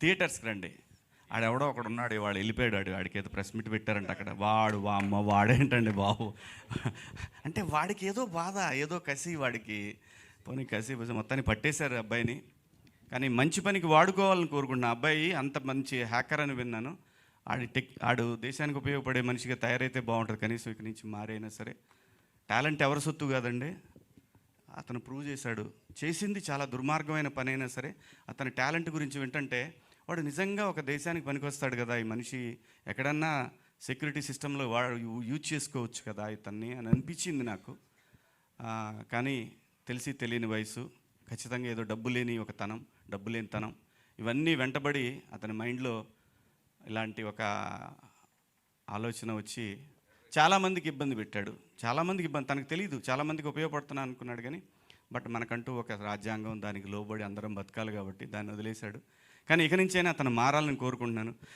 థియేటర్స్కి రండి. ఆడెవడో ఒకడు ఉన్నాడు, వాడు వెళ్ళిపోయాడు. ఆడికి ఏదో ప్రెస్ మీట్ పెట్టారంట అక్కడ. వాడు అమ్మ వాడేంటండి బాబు అంటే వాడికి ఏదో బాధ, ఏదో కసి వాడికి. పోనీ కసి మొత్తాన్ని పట్టేశారు అబ్బాయిని. కానీ మంచి పనికి వాడుకోవాలని కోరుకుంటున్నా. అబ్బాయి అంత మంచి హ్యాకర్ అని విన్నాను. ఆడు దేశానికి ఉపయోగపడే మనిషిగా తయారైతే బాగుంటుంది. కనీసం ఇక్కడి నుంచి మారైనా సరే. టాలెంట్ ఎవరి సొత్తు కాదండి, అతను ప్రూవ్ చేశాడు. చేసింది చాలా దుర్మార్గమైన పని అయినా సరే అతని టాలెంట్ గురించి వింటుంటే వాడు నిజంగా ఒక దేశానికి పనికొస్తాడు కదా ఈ మనిషి, ఎక్కడన్నా సెక్యూరిటీ సిస్టంలో వాడు యూజ్ చేసుకోవచ్చు కదా ఇతన్ని అని అనిపించింది నాకు. కానీ తెలిసి తెలియని వయసు, ఖచ్చితంగా ఏదో డబ్బు లేని తనం ఇవన్నీ వెంటబడి అతని మైండ్లో ఇలాంటి ఒక ఆలోచన వచ్చి చాలామందికి ఇబ్బంది పెట్టాడు. తనకు తెలియదు, చాలామందికి ఉపయోగపడుతున్నా అనుకున్నాడు. కానీ మనకంటూ ఒక రాజ్యాంగం, దానికి లోబడి అందరం బతకాలి కాబట్టి దాన్ని వదిలేశాడు. కానీ ఇక నుంచైనా అతను మారాలని కోరుకుంటున్నాను.